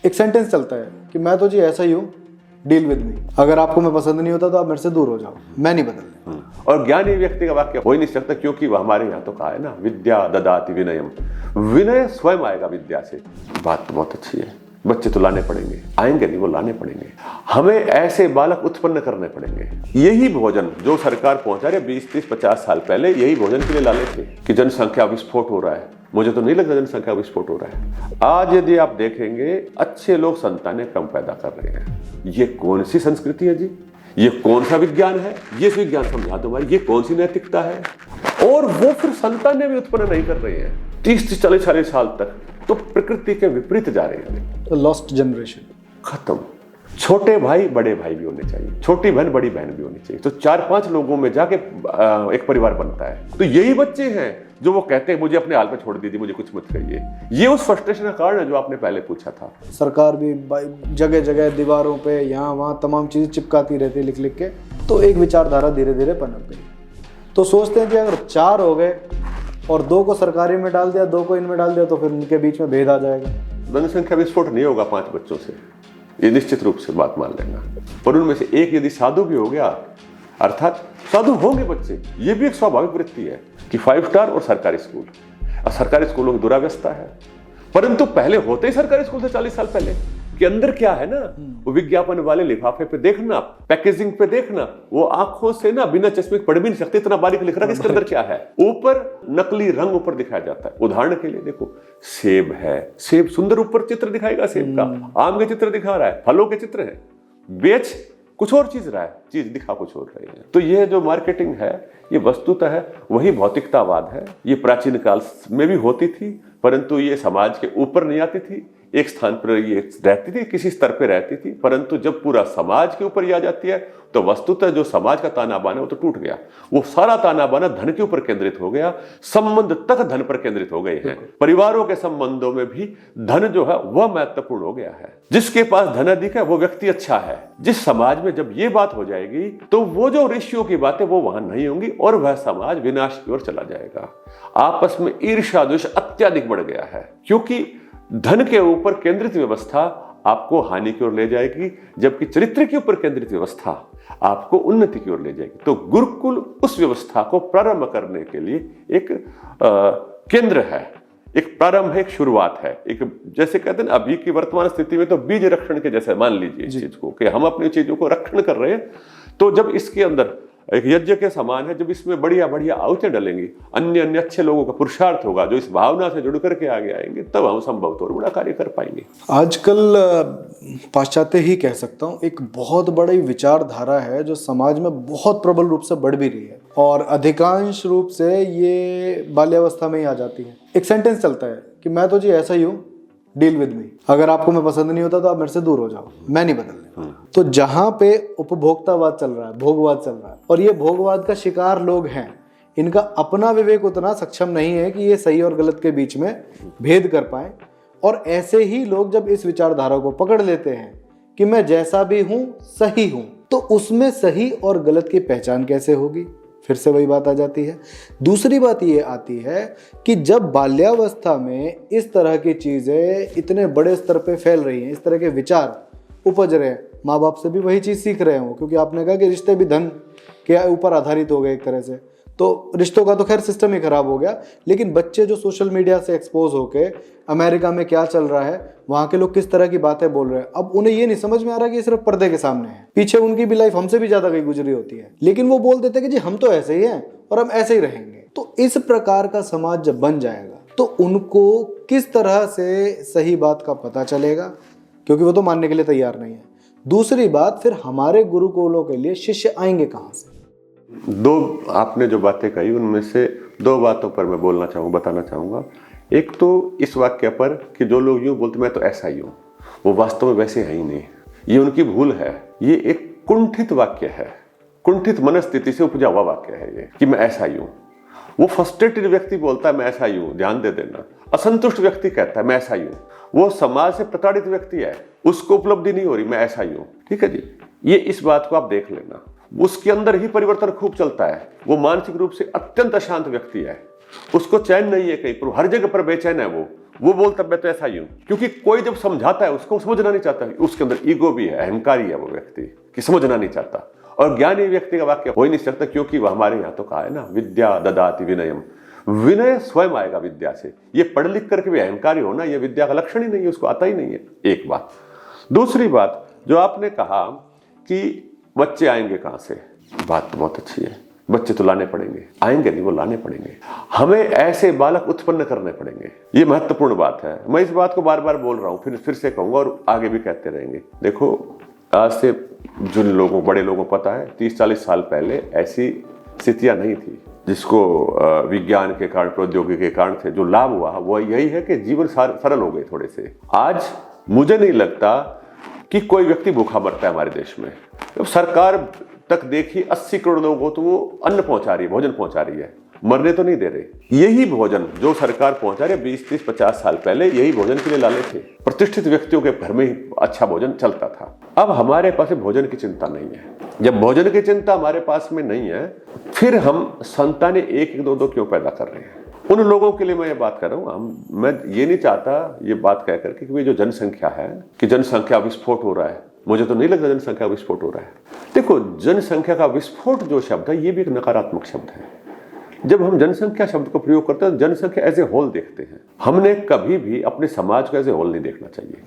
एक सेंटेंस चलता है कि मैं तो जी ऐसा ही हूँ, डील विद मी। अगर आपको मैं पसंद नहीं होता तो आप मेरे से दूर हो जाओ, मैं नहीं बदलने। और ज्ञानी व्यक्ति का वाक्य हो ही नहीं सकता, क्योंकि वह हमारे यहाँ तो कहा है ना, विद्या ददाति विनयम, विनय स्वयं आएगा विद्या से। बात तो बहुत अच्छी है, बच्चे तो लाने पड़ेंगे, आएंगे नहीं, वो लाने पड़ेंगे। हमें ऐसे बालक उत्पन्न करने पड़ेंगे। यही भोजन जो सरकार पहुंचा रही है 20, 30, 50 साल पहले यही भोजन के लिए लाले थे कि जनसंख्या विस्फोट हो रहा है। मुझे तो नहीं लगता जनसंख्या विस्फोट हो रहा है। आज यदि आप देखेंगे अच्छे लोग संतानें कम पैदा कर रहे हैं। ये कौन सी संस्कृति है जी? ये कौन सा विज्ञान है? ये विज्ञान समझा दो भाई, ये कौन सी नैतिकता है? और वो फिर संतानें भी उत्पन्न नहीं कर रही है 30, 40 साल तक, तो प्रकृति के विपरीत जा रहे हैं। तो लॉस्ट जनरेशन खत्म। छोटे भाई बड़े भाई भी होने चाहिए, छोटी बहन बड़ी बहन भी होनी चाहिए, तो 4-5 लोगों में जाके एक परिवार बनता है। तो यही बच्चे हैं जो वो कहते हैं मुझे अपने हाल पे छोड़ दीजिए, मुझे कुछ मत कहिए। ये उस फ्रस्ट्रेशन का कारण है जो आपने पहले पूछा था। सरकार भी जगह जगह दीवारों पे यहाँ वहाँ तमाम चीजें चिपकाती रहती है लिख लिख के, तो एक विचारधारा धीरे धीरे पनप गई। तो सोचते हैं कि अगर 4 हो गए और 2 को सरकारी में डाल दिया, 2 को इनमें डाल दिया, तो फिर उनके बीच में भेद आ जाएगा। जनसंख्या विस्फोट नहीं होगा 5 बच्चों से, ये निश्चित रूप से बात मान लेना। और उनमें से एक यदि साधु भी हो गया, अर्थात साधु होंगे बच्चे, ये भी एक स्वाभाविक वृत्ति है कि 5 स्टार और सरकारी स्कूल। और सरकारी स्कूलों की दुरावस्था है, परंतु पहले होते ही सरकारी स्कूल से 40 साल पहले के अंदर क्या है ना, वो विज्ञापन वाले लिफाफे पे देखना, पैकेजिंग पे देखना, वो आंखों से ना बिना चश्मे पढ़ भी नहीं सकते, इतना बारीक लिख रहा है इसके अंदर क्या है। ऊपर नकली रंग ऊपर दिखाया जाता है। उदाहरण के लिए देखो, सेब है, सेब सुंदर ऊपर चित्र दिखाएगा सेब का, आम के चित्र दिखा रहा है, फलों के चित्र है, बेच कुछ और चीज रहा है, चीज दिखा कुछ और रही है। तो ये जो मार्केटिंग है, ये वस्तुतः है वही भौतिकतावाद है। ये प्राचीन काल में भी होती थी, परंतु ये समाज के ऊपर नहीं आती थी, एक स्थान पर ये रहती थी, किसी स्तर पर रहती थी। परंतु जब पूरा समाज के ऊपर ये आ जाती है, तो वस्तुतः जो समाज का ताना बाना वो तो टूट गया। वो सारा ताना बाना धन के ऊपर केंद्रित हो गया, संबंध तक धन पर केंद्रित हो गए हैं। परिवारों के संबंधों में भी धन जो है वह महत्वपूर्ण हो गया है। जिसके पास धन अधिक है वो व्यक्ति अच्छा है। जिस समाज में जब ये बात हो जाएगी, तो वो जो ऋषियों की बातें वो वहां नहीं होंगी और वह समाज विनाश की ओर चला जाएगा। आपस में ईर्ष्या द्वेष अत्यधिक बढ़ गया है, क्योंकि धन के ऊपर केंद्रित व्यवस्था आपको हानि की ओर ले जाएगी, जबकि चरित्र के ऊपर केंद्रित व्यवस्था आपको उन्नति की ओर ले जाएगी। तो गुरुकुल उस व्यवस्था को प्रारंभ करने के लिए एक केंद्र है, एक प्रारंभ है, एक शुरुआत है। एक जैसे कहते हैं अभी की वर्तमान स्थिति में तो बीज रक्षण के जैसे मान लीजिए इस चीज को, कि हम अपनी चीजों को रक्षण कर रहे हैं। तो जब इसके अंदर एक यज्ञ के समान है, जब इसमें बढ़िया बढ़िया आहुतियां डलेंगी, अन्य अन्य अच्छे लोगों का पुरुषार्थ होगा जो इस भावना से जुड़ करके आगे आएंगे, तब हम संभवतः और बड़ा कार्य कर पाएंगे। आजकल पाश्चात्य ही कह सकता हूँ, एक बहुत बड़ी विचारधारा है जो समाज में बहुत प्रबल रूप से बढ़ भी रही है, और अधिकांश रूप से ये बाल्यावस्था में ही आ जाती है। एक सेंटेंस चलता है कि मैं तो जी ऐसा ही हूँ, डील विद मी। अगर आपको मैं पसंद नहीं होता तो आप मेरे से दूर हो जाओ, मैं नहीं बदलने। तो जहां पे उपभोक्तावाद चल रहा है, भोगवाद चल रहा है, और ये भोगवाद का शिकार लोग हैं, इनका अपना विवेक उतना सक्षम नहीं है कि ये सही और गलत के बीच में भेद कर पाए। और ऐसे ही लोग जब इस विचारधारा को पकड़ लेते हैं कि मैं जैसा भी हूं सही हूं, तो उसमें सही और गलत की पहचान कैसे होगी? फिर से वही बात आ जाती है। दूसरी बात ये आती है कि जब बाल्यावस्था में इस तरह की चीजें इतने बड़े स्तर पे फैल रही हैं, इस तरह के विचार उपज रहे हैं, माँ बाप से भी वही चीज सीख रहे हो, क्योंकि आपने कहा कि रिश्ते भी धन के ऊपर आधारित हो गए एक तरह से, तो रिश्तों का तो खैर सिस्टम ही खराब हो गया। लेकिन बच्चे जो सोशल मीडिया से एक्सपोज होके अमेरिका में क्या चल रहा है, वहाँ के लोग किस तरह की बातें बोल रहे हैं, अब उन्हें ये नहीं समझ में आ रहा कि ये सिर्फ पर्दे के सामने है, पीछे उनकी भी लाइफ हमसे भी ज्यादा कहीं गुजरी होती है, लेकिन वो बोल देते कि जी हम तो ऐसे ही हैं और हम ऐसे ही रहेंगे। तो इस प्रकार का समाज जब बन जाएगा तो उनको किस तरह से सही बात का पता चलेगा, क्योंकि वो तो मानने के लिए तैयार नहीं है। दूसरी बात, फिर हमारे गुरुकुलों के लिए शिष्य आएंगे कहाँ से? 2 आपने जो बातें कही उनमें से 2 बातों पर मैं बताना चाहूँगा। एक तो इस वाक्य पर कि जो लोग यूँ बोलते मैं तो ऐसा ही हूँ, वो वास्तव में वैसे है ही नहीं, ये उनकी भूल है। ये एक कुंठित वाक्य है, कुंठित मनस्थिति से उपजा हुआ वाक्य है ये कि मैं ऐसा ही हूँ। वो फ्रस्ट्रेटेड व्यक्ति बोलता है मैं ऐसा ही हूँ, ध्यान दे देना। असंतुष्ट व्यक्ति कहता है मैं ऐसा ही हूँ। वो समाज से प्रताड़ित व्यक्ति है, उसको उपलब्धि नहीं हो रही, मैं ऐसा ही हूँ। ठीक है जी, ये इस बात को आप देख लेना। उसके अंदर ही परिवर्तन खूब चलता है। वो मानसिक रूप से अत्यंत अशांत व्यक्ति है, उसको चैन नहीं है कहीं पर, हर जगह पर बेचैन है। वो वो बोलता मैं तो ऐसा ही हूं, क्योंकि कोई जब समझाता है उसको समझना नहीं चाहता, उसके अंदर ईगो भी है, अहंकारी है वो व्यक्ति कि समझना नहीं चाहता। और ज्ञानी व्यक्ति का वाक्य हो ही नहीं सकता, क्योंकि वह हमारे यहाँ तो कहा है ना, विद्या ददाति विनयम, विनय स्वयं आएगा विद्या से। ये पढ़ लिख करके भी अहंकारी होना ये विद्या का लक्षण ही नहीं है, उसको आता ही नहीं है। एक बात। दूसरी बात जो आपने कहा कि बच्चे आएंगे कहां से, बात तो बहुत अच्छी है, बच्चे तो लाने पड़ेंगे, आएंगे नहीं, वो लाने पड़ेंगे, हमें ऐसे बालक उत्पन्न करने पड़ेंगे। ये महत्वपूर्ण बात है। मैं इस बात को बार बार बोल रहा हूं, फिर से कहूंगा और आगे भी कहते रहेंगे। देखो, आज से जिन लोगों, बड़े लोगों को पता है 30-40 साल पहले ऐसी स्थितियां नहीं थी, जिसको विज्ञान के कारण, प्रौद्योगिकी के कारण से जो लाभ हुआ वो यही है कि जीवन सरल हो गए थोड़े से। आज मुझे नहीं लगता कि कोई व्यक्ति भूखा मरता है हमारे देश में। तो सरकार तक देखिए 80 करोड़ लोगों को तो वो अन्न पहुंचा रही है, भोजन पहुंचा रही है, मरने तो नहीं दे रहे। यही भोजन जो सरकार पहुंचा रही है 20-30-50 साल पहले यही भोजन के लिए लाले थे। प्रतिष्ठित व्यक्तियों के घर में ही अच्छा भोजन चलता था। अब हमारे पास भोजन की चिंता नहीं है। जब भोजन की चिंता हमारे पास में नहीं है, फिर हम संतानें 1-1, 2-2 क्यों पैदा कर रहे हैं? उन लोगों के लिए मैं ये बात कर रहा हूँ। मैं ये नहीं चाहता ये बात कह करके कि जो जनसंख्या है, कि जनसंख्या विस्फोट हो रहा है, मुझे तो नहीं लगता जनसंख्या विस्फोट हो रहा है। देखो, जनसंख्या का विस्फोट जो शब्द है ये भी एक नकारात्मक शब्द है। जब हम जनसंख्या शब्द को प्रयोग करते हैं, जनसंख्या एज ए होल देखते हैं। हमने कभी भी अपने समाज को एज ए होल नहीं देखना चाहिए।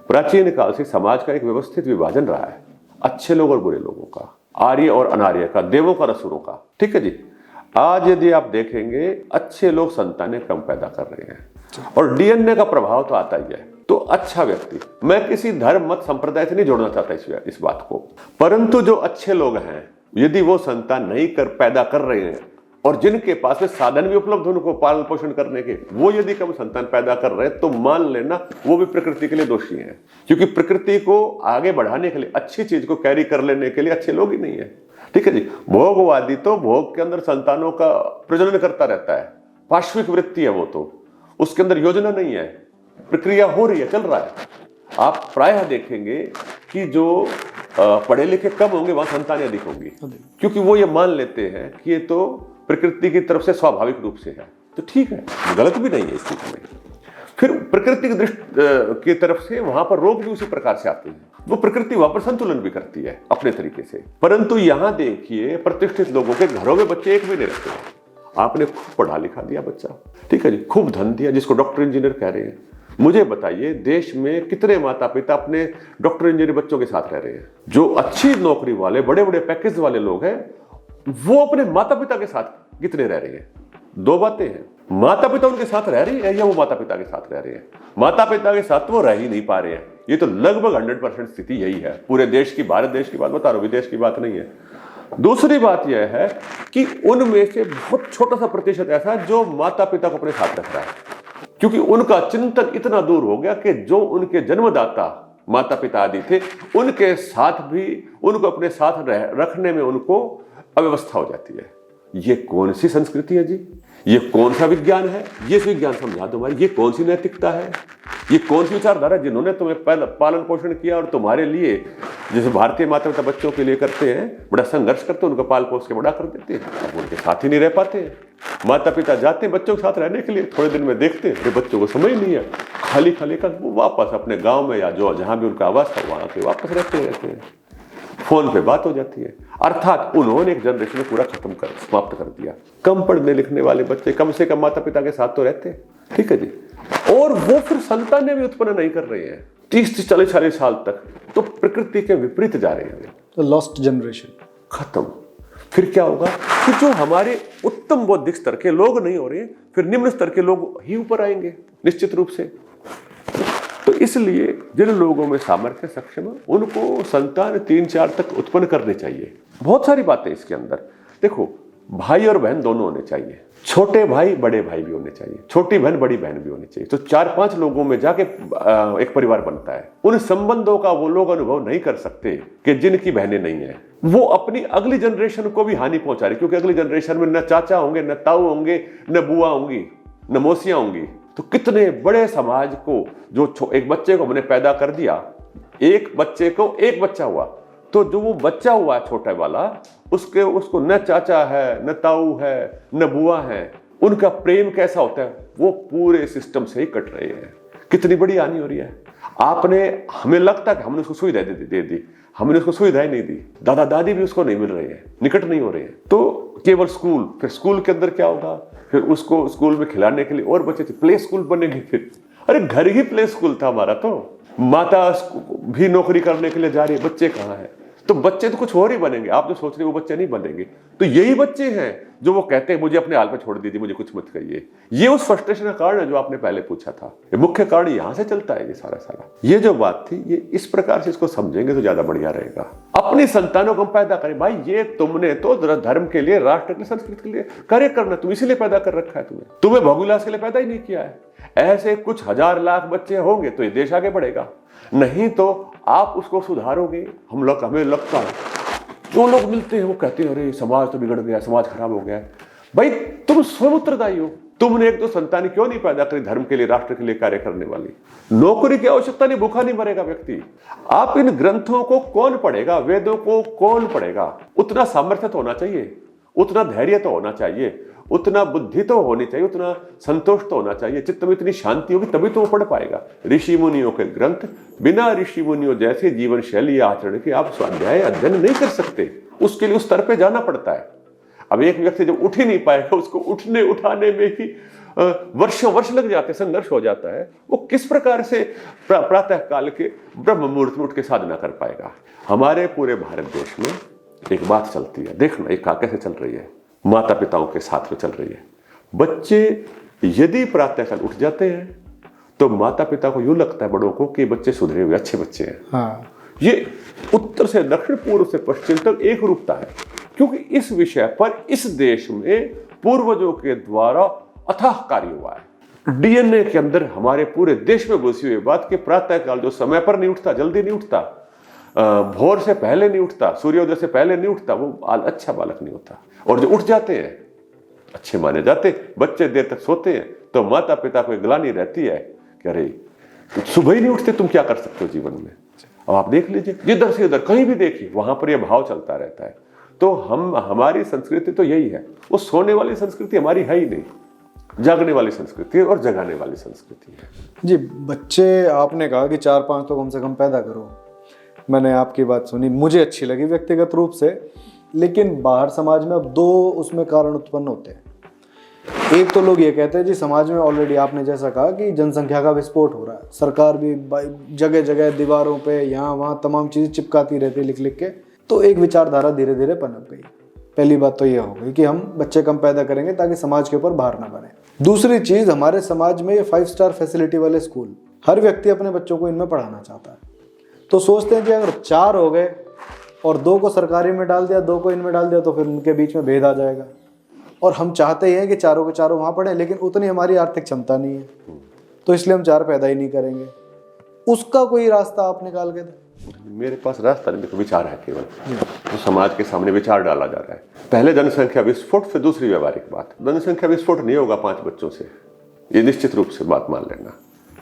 प्राचीन काल से समाज का एक व्यवस्थित विभाजन रहा है, अच्छे लोग और बुरे लोगों का, आर्य और अनार्य का, देवों का, असुरों का। ठीक है जी। आज यदि आप देखेंगे अच्छे लोग संतानें कम पैदा कर रहे हैं और डीएनए का प्रभाव तो आता ही है। तो अच्छा व्यक्ति, मैं किसी धर्म मत संप्रदाय से नहीं जोड़ना चाहता इस बात को, परंतु जो अच्छे लोग हैं यदि वो संतान नहीं पैदा कर रहे हैं और जिनके पास में साधन भी उपलब्ध उनको पालन पोषण करने के, वो यदि कम संतान पैदा कर रहे हैं तो मान लेना वो भी प्रकृति के लिए दोषी हैं। क्योंकि प्रकृति को आगे बढ़ाने के लिए, अच्छी चीज को कैरी कर लेने के लिए अच्छे लोग ही नहीं है। ठीक है जी। भोगवादी तो भोग के अंदर संतानों का प्रजनन करता रहता है, पार्श्विक वृत्ति है वो, तो उसके अंदर योजना नहीं है, प्रक्रिया हो रही है, चल रहा है। आप प्रायः देखेंगे कि जो पढ़े लिखे कम होंगे वहां संतानें अधिक होंगी, क्योंकि वो ये मान लेते हैं कि ये तो प्रकृति की तरफ से स्वाभाविक रूप से है। तो ठीक है, गलत भी नहीं है इस चीज में। फिर प्रकृति की दृष्टि की तरफ से वहां पर रोग भी उसी प्रकार से आते हैं। वो प्रकृति वहां पर संतुलन भी करती है अपने तरीके से। परंतु यहां देखिए, प्रतिष्ठित लोगों के घरों में बच्चे एक भी नहीं रहते। आपने खूब पढ़ा लिखा दिया बच्चा, ठीक है जी, खूब धन दिया, जिसको डॉक्टर इंजीनियर कह रहे हैं। मुझे बताइए, देश में कितने माता पिता अपने डॉक्टर इंजीनियर बच्चों के साथ रह रहे हैं? जो अच्छी नौकरी वाले, बड़े बड़े पैकेज वाले लोग हैं, वो अपने माता पिता के साथ कितने रह रहे हैं? दो बातें हैं, माता पिता उनके साथ रह रही है या वो माता पिता के साथ रह रहे हैं। माता पिता के साथ वो रह ही नहीं पा रहे हैं। ये तो लगभग 100% स्थिति यही है पूरे देश की, भारत देश की बात बता रहा हूं, विदेश की बात नहीं है। दूसरी बात यह है कि उनमें से बहुत छोटा सा प्रतिशत ऐसा है जो माता पिता को अपने साथ रखता है, क्योंकि उनका चिंतन इतना दूर हो गया कि जो उनके जन्मदाता माता पिता आदि थे, उनके साथ भी उनको अपने साथ रखने में उनको अव्यवस्था हो जाती है। ये कौन सी संस्कृति है जी? ये कौन सा विज्ञान है? ये विज्ञान समझा दो हमारी। ये कौन सी नैतिकता है? ये कौन सी विचारधारा जिन्होंने तुम्हें पालन पोषण किया और तुम्हारे लिए, जैसे भारतीय माता पिता बच्चों के लिए करते हैं, बड़ा संघर्ष करते हैं, उनको पाल पोष के बड़ा कर देते हैं, अब उनके साथ ही नहीं रह पाते हैं। माता पिता जाते हैं बच्चों के साथ रहने के लिए, थोड़े दिन में देखते हैं बच्चों को समझ नहीं है, खाली खाली का वो वापस अपने गाँव में या जो जहाँ भी उनका आवास था वहाँ के वापस रहते हैं। फोन पे बात हो जाती है। अर्थात उन्होंने एक जनरेशन पूरा खत्म कर, समाप्त कर दिया। कम पढ़ने लिखने वाले बच्चे कम से कम माता पिता के साथ तो रहते हैं, ठीक है जी, और वो फिर संतानें भी उत्पन्न नहीं कर रहे हैं 30-40 साल तक, तो प्रकृति के विपरीत जा रहे हैं। तो लॉस्ट जनरेशन खत्म। फिर क्या होगा कि जो हमारे उत्तम बौद्धिक स्तर के लोग नहीं हो रहे, फिर निम्न स्तर के लोग ही ऊपर आएंगे निश्चित रूप से। तो इसलिए जिन लोगों में सामर्थ्य सक्षम है उनको संतान 3-4 तक उत्पन्न करने चाहिए। बहुत सारी बातें इसके अंदर देखो, भाई और बहन दोनों होने चाहिए, छोटे भाई बड़े भाई भी होने चाहिए, छोटी बहन बड़ी बहन भी होनी चाहिए। तो 4-5 लोगों में जाके एक परिवार बनता है। उन संबंधों का वो लोग अनुभव नहीं कर सकते कि जिनकी बहनें नहीं है। वो अपनी अगली जनरेशन को भी हानि पहुंचा रही, क्योंकि अगली जनरेशन में न चाचा होंगे, न ताऊ होंगे, न बुआ होंगी, न मौसियां होंगी। तो कितने बड़े समाज को जो एक बच्चे को हमने पैदा कर दिया, एक बच्चे को एक बच्चा हुआ, तो जो वो बच्चा हुआ छोटा वाला, उसको न चाचा है, न ताऊ है, न बुआ है, उनका प्रेम कैसा होता है, वो पूरे सिस्टम से ही कट रहे हैं। कितनी बड़ी हानि हो रही है। आपने, हमें लगता है कि हमने उसको सुविधा दे दी, हमने उसको सुविधाएं नहीं दी, दादा दादी भी उसको नहीं मिल रहे हैं, निकट नहीं हो रहे हैं। तो केवल स्कूल, फिर स्कूल के अंदर क्या होगा, फिर उसको स्कूल में खिलाने के लिए और बच्चे थे, प्ले स्कूल बनेंगे। फिर अरे घर ही प्ले स्कूल था हमारा। तो माता भी नौकरी करने के लिए जा रही है, बच्चे कहाँ हैं? तो बच्चे तो कुछ और ही बनेंगे। आप जो सोच रहे हो वो बच्चे नहीं बनेंगे। तो यही बच्चे हैं जो वो कहते हैं मुझे अपने हाल पे छोड़ दीजिए, मुझे कुछ मत कहिए। ये उस फ्रस्ट्रेशन का कारण है जो आपने पहले पूछा था। ये मुख्य कारण यहां से चलता है। ये सारा ये जो बात थी, ये इस प्रकार से इसको समझेंगे तो ज्यादा बढ़िया रहेगा। अपनी संतानों को हम पैदा करें। भाई ये तुमने तो धर्म के लिए, राष्ट्र के लिए, संस्कृति के लिए कार्य करना, तुम इसीलिए पैदा कर रखा है। तुम्हें भोगविलास के लिए पैदा ही नहीं किया है। ऐसे कुछ हजार लाख बच्चे होंगे तो ये देश आगे बढ़ेगा। नहीं तो आप उसको सुधारोगे। हमें लगता है, जो लोग मिलते हैं वो कहते हैं अरे समाज तो बिगड़ गया, समाज खराब हो गया। भाई तुम स्वयं उत्तरदायी हो। तुमने एक तो संतान क्यों नहीं पैदा करी धर्म के लिए, राष्ट्र के लिए कार्य करने वाली? नौकरी की आवश्यकता नहीं, भूखा नहीं मरेगा व्यक्ति। आप इन ग्रंथों को कौन पढ़ेगा, वेदों को कौन पढ़ेगा? उतना सामर्थ्य तो होना चाहिए, उतना धैर्य तो होना चाहिए, उतना बुद्धि तो होनी चाहिए, उतना संतोष तो होना चाहिए। चित्त में इतनी शांति होगी तभी तो वो पढ़ पाएगा। ऋषि मुनियों के ग्रंथ, बिना ऋषि मुनियों जैसे जीवन शैली आचरण के आप स्वाध्याय अध्ययन नहीं कर सकते। उसके लिए उस स्तर पे जाना पड़ता है। अब एक व्यक्ति जब उठ ही नहीं पाएगा, उसको उठाने में ही वर्षों वर्ष लग जाते, संघर्ष हो जाता है। वो किस प्रकार से प्रातः काल के ब्रह्म मुहूर्त में उठ के साधना कर पाएगा? हमारे पूरे भारत देश में एक बात चलती है, देखना एक कैसे चल रही है, माता पिताओं के साथ में चल रही है। बच्चे यदि प्रातःकाल उठ जाते हैं तो माता पिता को यूं लगता है, बड़ों को, कि बच्चे सुधरे हुए अच्छे बच्चे हैं। हाँ। ये उत्तर से दक्षिण, पूर्व से पश्चिम तक एक रूपता है। क्योंकि इस विषय पर इस देश में पूर्वजों के द्वारा अथाह कार्य हुआ है। डीएनए के अंदर हमारे पूरे देश में घुसी हुई बात कि प्रातःकाल जो समय पर नहीं उठता, जल्दी नहीं उठता, भोर से पहले नहीं उठता, सूर्योदय से पहले नहीं उठता, वो अच्छा बालक नहीं होता। और जो उठ जाते हैं अच्छे माने जाते। बच्चे देर तक सोते हैं तो माता पिता को ग्लानि रहती है कि अरे सुबह ही नहीं उठते, तुम क्या कर सकते हो जीवन में? अब आप देख लीजिए, जिधर से उधर कहीं भी देखिए वहां पर यह भाव चलता रहता है। तो हमारी संस्कृति तो यही है। वो सोने वाली संस्कृति हमारी है ही नहीं, जागने वाली संस्कृति और जगाने वाली संस्कृति है। जी, बच्चे आपने कहा कि 4-5 तो कम से कम पैदा करो। मैंने आपकी बात सुनी, मुझे अच्छी लगी व्यक्तिगत रूप से। लेकिन बाहर समाज में अब 2 उसमें कारण उत्पन्न होते हैं। एक तो लोग ये कहते हैं जी समाज में ऑलरेडी आपने जैसा कहा कि जनसंख्या का विस्फोट हो रहा है, सरकार भी जगह जगह दीवारों पे यहाँ वहाँ तमाम चीज़ें चिपकाती रहती है लिख लिख के। तो एक विचारधारा धीरे धीरे पनप गई। पहली बात तो ये हो गई कि हम बच्चे कम पैदा करेंगे ताकि समाज के ऊपर भार ना बने। दूसरी चीज़, हमारे समाज में ये 5 स्टार फैसिलिटी वाले स्कूल, हर व्यक्ति अपने बच्चों को इनमें पढ़ाना चाहता है। तो सोचते हैं कि अगर 4 हो गए और 2 को सरकारी में डाल दिया, 2 को इनमें डाल दिया, तो फिर उनके बीच में भेद आ जाएगा। और हम चाहते हैं कि चारों के चारों वहाँ पढ़ें, लेकिन उतनी हमारी आर्थिक क्षमता नहीं है, तो इसलिए हम 4 पैदा ही नहीं करेंगे। उसका कोई रास्ता आप निकाल के दें? मेरे पास रास्ता नहीं, देखो विचार है केवल, तो समाज के सामने विचार डाला जा रहा है। पहले जनसंख्या विस्फोट, फिर दूसरी व्यवहारिक बात। जनसंख्या विस्फोट नहीं होगा 5 बच्चों से, ये निश्चित रूप से बात मान लेना।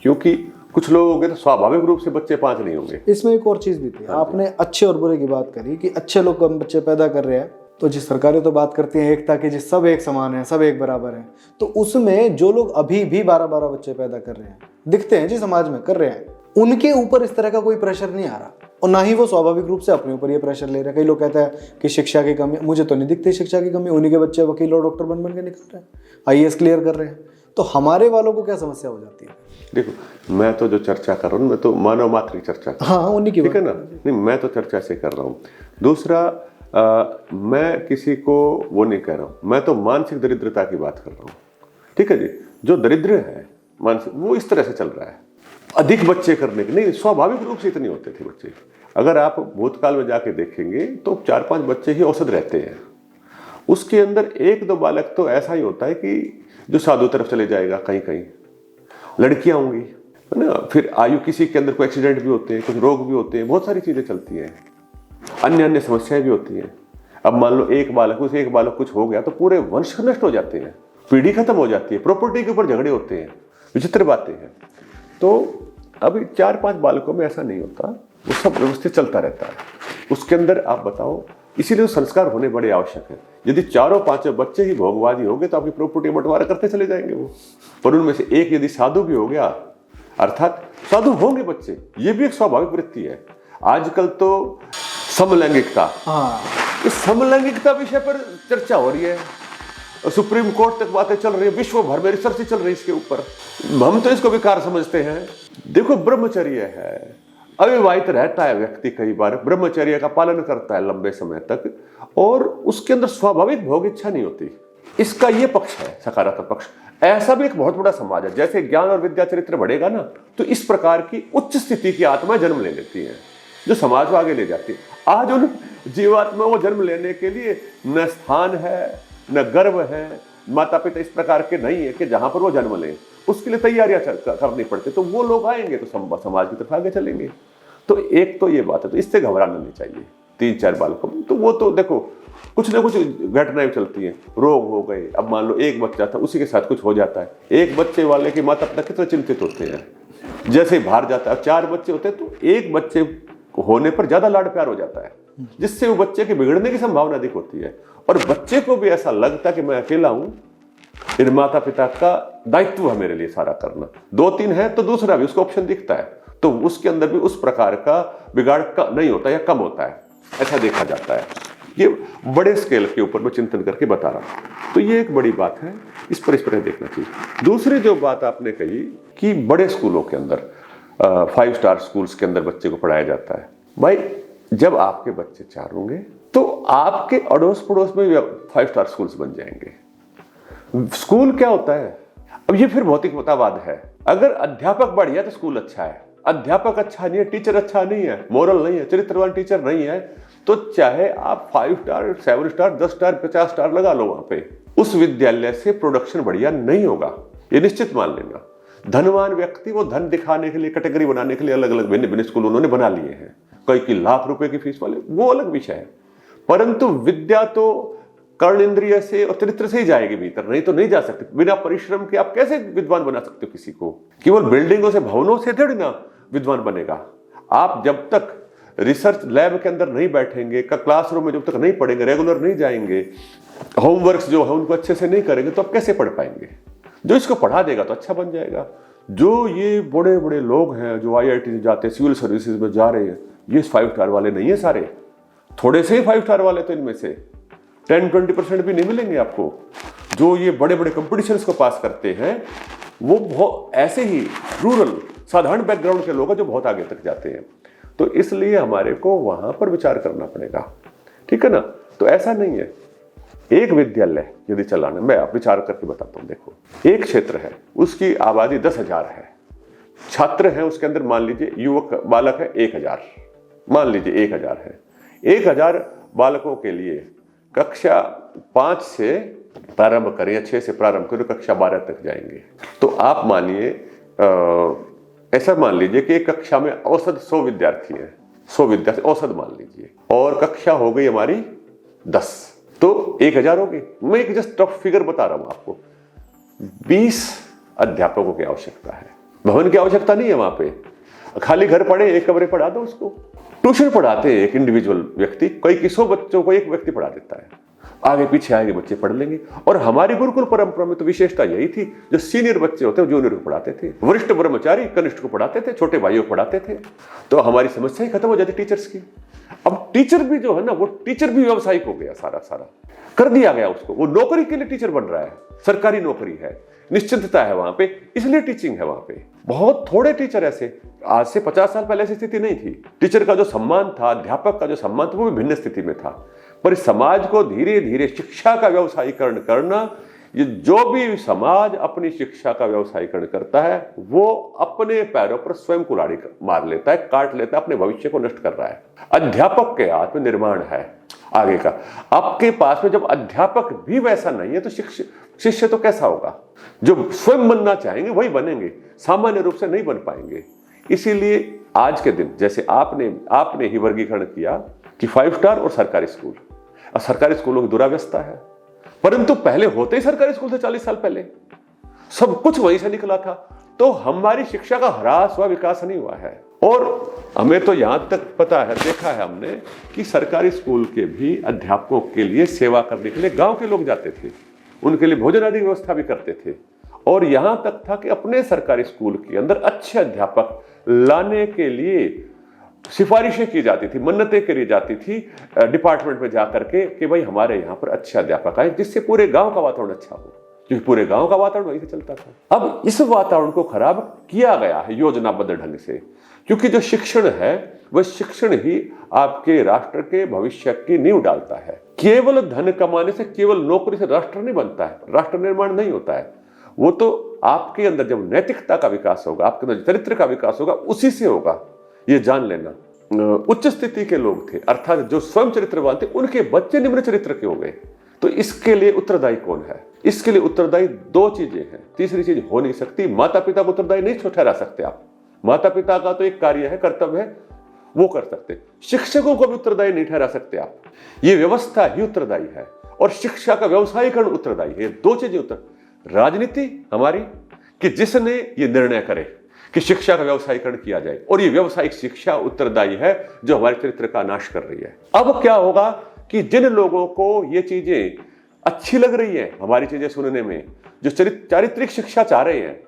क्योंकि कुछ लोग होंगे तो स्वाभाविक रूप से बच्चे 5 नहीं होंगे। इसमें एक और चीज भी थी, आपने अच्छे और बुरे की बात करी कि अच्छे लोग कम बच्चे पैदा कर रहे हैं, तो जिस सरकारें तो बात करती हैं एकता की, जिस सब एक समान है, सब एक बराबर है। तो उसमें जो लोग अभी भी 12-12 बच्चे पैदा कर रहे हैं, दिखते हैं जी समाज में कर रहे हैं, उनके ऊपर इस तरह का कोई प्रेशर नहीं आ रहा, और ना ही वो स्वाभाविक रूप से अपने ऊपर ये प्रेशर ले रहे हैं। कई लोग कहते हैं कि शिक्षा की कमी, मुझे तो नहीं दिखती शिक्षा की कमी, उन्हीं के बच्चे वकील और डॉक्टर बन के निकल रहे हैं, IAS क्लियर कर रहे हैं। तो हमारे वालों को क्या समस्या हो जाती है? देखो, मैं तो जो चर्चा कर रहा हूँ, मैं तो मानव मात्र की चर्चा, हाँ उन्हीं की, ठीक है ना? नहीं, मैं तो चर्चा से कर रहा हूँ। दूसरा, मैं किसी को वो नहीं कह रहा हूँ, मैं तो मानसिक दरिद्रता की बात कर रहा हूँ, ठीक है जी। जो दरिद्र है मानसिक, वो इस तरह से चल रहा है। अधिक बच्चे करने के नहीं, स्वाभाविक रूप से इतने होते थे बच्चे। अगर आप भूतकाल में जाके देखेंगे तो 4-5 बच्चे ही औसत रहते हैं। उसके अंदर 1-2 बालक तो ऐसा ही होता है कि जो साधु तरफ चले जाएगा, कहीं कहीं लड़कियां होंगी, है ना। फिर आयु, किसी के अंदर कोई एक्सीडेंट भी होते हैं, कुछ रोग भी होते हैं, बहुत सारी चीजें चलती हैं, अन्य समस्याएं भी होती हैं। अब मान लो एक बालक कुछ हो गया तो पूरे वंश नष्ट हो जाते हैं, पीढ़ी खत्म हो जाती है, प्रॉपर्टी के ऊपर झगड़े होते हैं, विचित्र बातें हैं। तो अभी 4-5 बालकों में ऐसा नहीं होता, वो सब व्यवस्थित चलता रहता है। उसके अंदर आप बताओ, इसीलिए संस्कार होने बड़े आवश्यक है। यदि चारों पांचों बच्चे ही भोगवादी होंगे तो आपकी प्रॉपर्टी बंटवारा करते चले जाएंगे वो। पर उनमें से एक यदि साधु भी हो गया, अर्थात साधु होंगे बच्चे, ये भी एक स्वाभाविक वृत्ति है। आजकल तो समलैंगिकता, इस समलैंगिकता विषय पर चर्चा हो रही है, सुप्रीम कोर्ट तक बातें चल रही है, विश्व भर में रिसर्च चल रही है इसके ऊपर। हम तो इसको विकार समझते हैं। देखो, ब्रह्मचर्य है, अविवाहित रहता है व्यक्ति, कई बार ब्रह्मचर्य का पालन करता है लंबे समय तक, और उसके अंदर स्वाभाविक भोग इच्छा नहीं होती। इसका ये पक्ष है, सकारात्मक पक्ष। ऐसा भी एक बहुत बड़ा समाज है। जैसे ज्ञान और विद्या चरित्र बढ़ेगा ना, तो इस प्रकार की उच्च स्थिति की आत्मा जन्म ले लेती है, जो समाज को आगे ले जाती है। आज उन जीवात्माओं को जन्म लेने के लिए न स्थान है, न गर्व है, माता पिता इस प्रकार के नहीं है कि जहां पर वो जन्म लें। उसके लिए तैयारियां करनी पड़ती, तो वो लोग आएंगे तो समाज की तरफ आगे चलेंगे। तो एक तो ये बात है, तो इससे घबराना नहीं चाहिए। 3-4 बालकों में तो वो तो देखो कुछ ना कुछ घटनाएं चलती हैं, रोग हो गए। अब मान लो एक बच्चा था, उसी के साथ कुछ हो जाता है। एक बच्चे वाले के माता पिता कितने चिंतित होते हैं। जैसे बाहर जाता है, 4 बच्चे होते हैं तो एक बच्चे होने पर ज्यादा लाड प्यार हो जाता है, जिससे वो बच्चे के बिगड़ने की संभावना अधिक होती है। और बच्चे को भी ऐसा लगता है कि मैं अकेला हूं, इन माता पिता का दायित्व है मेरे लिए सारा करना। 2-3 है तो दूसरा भी उसको ऑप्शन दिखता है, तो उसके अंदर भी उस प्रकार का बिगाड़ नहीं होता या कम होता है, ऐसा देखा जाता है। ये बड़े स्केल के ऊपर मैं चिंतन करके बता रहा हूं। तो ये एक बड़ी बात है, इस पर देखना चाहिए। दूसरी जो बात आपने कही कि बड़े स्कूलों के अंदर 5 स्टार स्कूल्स के अंदर बच्चे को पढ़ाया जाता है। भाई, जब आपके बच्चे 4 होंगे तो आपके अड़ोस पड़ोस में 5 स्टार स्कूल्स बन जाएंगे। स्कूल क्या होता है? अब ये फिर भौतिकतावाद है। अगर अध्यापक बढ़िया तो स्कूल अच्छा है, अध्यापक अच्छा नहीं है, टीचर अच्छा नहीं है, मोरल नहीं है, चरित्रवान टीचर नहीं है, तो चाहे आप 5 स्टार, 7 स्टार, 10 स्टार, 50 स्टार लगा लो वहां पे, उस विद्यालय से प्रोडक्शन बढ़िया नहीं होगा, ये निश्चित मान लेना। धनवान व्यक्ति वो धन दिखाने के लिए, कैटेगरी बनाने के लिए अलग अलग भिन्न भिन्न स्कूल उन्होंने बना लिए हैं, कई की लाख रुपए की फीस वाले, वो अलग विषय है। परंतु विद्या तो कर्ण इंद्रिय से और चरित्र से ही जाएगी भीतर, नहीं तो नहीं जा सकते। बिना परिश्रम के आप कैसे विद्वान बना सकते हो किसी को? केवल बिल्डिंगों से, भवनों से थोड़ी ना विद्वान बनेगा। आप जब तक रिसर्च लैब के अंदर नहीं बैठेंगे, क्लासरूम में जब तक नहीं पढ़ेंगे, रेगुलर नहीं जाएंगे, होमवर्क्स जो है उनको अच्छे से नहीं करेंगे, तो आप कैसे पढ़ पाएंगे? जो इसको पढ़ा देगा तो अच्छा बन जाएगा। जो ये बड़े बड़े लोग हैं जो IIT जाते हैं, सिविल सर्विसेज में जा रहे हैं, ये 5 स्टार वाले नहीं है सारे, थोड़े से ही 5 स्टार वाले, तो इनमें से 10-20% भी नहीं मिलेंगे आपको। जो ये बड़े बड़े कंपटीशंस को पास करते हैं वो बहुत ऐसे ही रूरल साधारण बैकग्राउंड के लोग हैं जो बहुत आगे तक जाते हैं। तो इसलिए हमारे को वहां पर विचार करना पड़ेगा, ठीक है ना? तो ऐसा नहीं है एक विद्यालय यदि चलाना, मैं आप विचार करके बताता हूं। देखो, एक क्षेत्र है, उसकी आबादी 10,000 है, छात्र हैं उसके अंदर, मान लीजिए युवक बालक है 1,000, मान लीजिए 1,000 है। 1,000 बालकों के लिए कक्षा 5 से प्रारंभ करें या 6 से प्रारंभ करें, कक्षा 12 तक जाएंगे, तो आप मानिए ऐसा मान लीजिए कि एक कक्षा में औसत 100 विद्यार्थी हैं, 100 विद्यार्थी औसत मान लीजिए, और कक्षा हो गई हमारी 10, तो 1,000 हो गई। मैं एक जस्ट टफ फिगर बता रहा हूं आपको। 20 अध्यापकों की आवश्यकता है, भवन की आवश्यकता नहीं है वहां पे। खाली घर पढ़े, एक कमरे पढ़ा दो उसको। ट्यूशन पढ़ाते हैं एक इंडिविजुअल व्यक्ति, कई 100 बच्चों को एक व्यक्ति पढ़ा देता है, आगे पीछे आएंगे बच्चे पढ़ लेंगे। और हमारी गुरुकुल परंपरा में तो विशेषता यही थी, जो सीनियर बच्चे होते हैं जूनियर को पढ़ाते थे, वरिष्ठ ब्रह्मचारी कनिष्ठ को पढ़ाते थे, छोटे भाइयों को पढ़ाते थे, तो हमारी समस्या ही खत्म हो जाती टीचर्स की। अब टीचर भी जो है ना, वो टीचर भी व्यावसायिक हो गया, सारा कर दिया गया उसको, वो नौकरी के लिए टीचर बन रहा है, सरकारी नौकरी है, निश्चितता है वहां पे, इसलिए टीचिंग है वहां पे। बहुत थोड़े टीचर ऐसे, आज से 50 साल पहले ऐसी स्थिति नहीं थी। टीचर का जो सम्मान था, अध्यापक का जो सम्मान था, वो भी भिन्न स्थिति में था। पर इस समाज को धीरे धीरे शिक्षा का व्यवसायीकरण करना, ये जो भी समाज अपनी शिक्षा का व्यवसायीकरण करता है, वो अपने पैरों पर स्वयं कुल्हाड़ी मार लेता है, काट लेता है, अपने भविष्य को नष्ट कर रहा है। अध्यापक के हाथ में निर्माण है आगे का। आपके पास में जब अध्यापक भी वैसा नहीं है तो शिष्य तो कैसा होगा? जो स्वयं बनना चाहेंगे वही बनेंगे, सामान्य रूप से नहीं बन पाएंगे। इसीलिए आज के दिन जैसे आपने ही वर्गीकरण किया कि 5 स्टार और सरकारी स्कूल, और सरकारी स्कूलों की दुरावस्था है। परंतु पहले होते ही सरकारी स्कूल थे, 40 साल पहले सब कुछ वहीं से निकला था। तो हमारी शिक्षा का ह्रास हुआ, विकास नहीं हुआ है। और हमें तो यहां तक पता है, देखा है हमने कि सरकारी स्कूल के भी अध्यापकों के लिए सेवा करने के लिए गांव के लोग जाते थे, उनके लिए भोजन आदि व्यवस्था भी करते थे। और यहां तक था कि अपने सरकारी स्कूल के अंदर अच्छे अध्यापक लाने के लिए सिफारिशें की जाती थी, मन्नतें करी जाती थी डिपार्टमेंट में जाकर के कि भाई हमारे यहाँ पर अच्छे अध्यापक आए, जिससे पूरे गांव का वातावरण अच्छा हो, क्योंकि पूरे गांव का वातावरण वहीं से चलता था। अब इस वातावरण को खराब किया गया है योजनाबद्ध ढंग से, क्योंकि जो शिक्षण है वह शिक्षण ही आपके राष्ट्र के भविष्य की नींव डालता है। केवल धन कमाने से, केवल नौकरी से राष्ट्र नहीं बनता है, राष्ट्र निर्माण नहीं होता है। वो तो आपके अंदर जब नैतिकता का विकास होगा, आपके अंदर चरित्र का विकास होगा, उसी से होगा, ये जान लेना। उच्च स्थिति के लोग थे, अर्थात जो स्वयं चरित्रवान थे, उनके बच्चे निम्न चरित्र के हो गए। तो इसके लिए उत्तरदायी कौन है? इसके लिए उत्तरदायी दो चीजें हैं, तीसरी चीज हो नहीं सकती। माता पिता को उत्तरदायी नहीं ठहरा सकते आप, माता पिता का तो एक कार्य है, कर्तव्य है, वो कर सकते। शिक्षकों को भी उत्तरदायी नहीं ठहरा सकते आप, ये व्यवस्था ही उत्तरदायी है और शिक्षा का व्यवसायीकरण उत्तरदायी है। दो चीजें राजनीति हमारी कि जिसने ये निर्णय करे कि शिक्षा का व्यवसायीकरण किया जाए, और ये व्यवसायिक शिक्षा उत्तरदायी है जो हमारे चरित्र का नाश कर रही है। अब क्या होगा कि जिन लोगों को ये चीजें अच्छी लग रही है, हमारी चीजें सुनने में, जो चारित्रिक शिक्षा चाह रहे हैं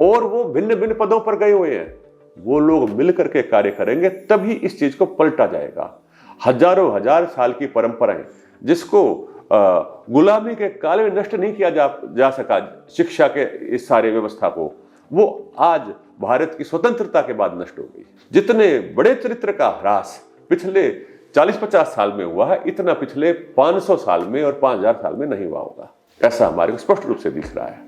और वो भिन्न भिन्न पदों पर गए हुए हैं, वो लोग मिलकर के कार्य करेंगे, तभी इस चीज को पलटा जाएगा। हजारों हजार साल की परंपराएं जिसको गुलामी के काल में नष्ट नहीं किया जा सका, शिक्षा के इस सारे व्यवस्था को, वो आज भारत की स्वतंत्रता के बाद नष्ट हो गई। जितने बड़े चरित्र का ह्रास पिछले 40-50 साल में हुआ है, इतना पिछले 500 साल में और 5000 साल में नहीं हुआ होगा, ऐसा हमारे को स्पष्ट रूप से दिख रहा है।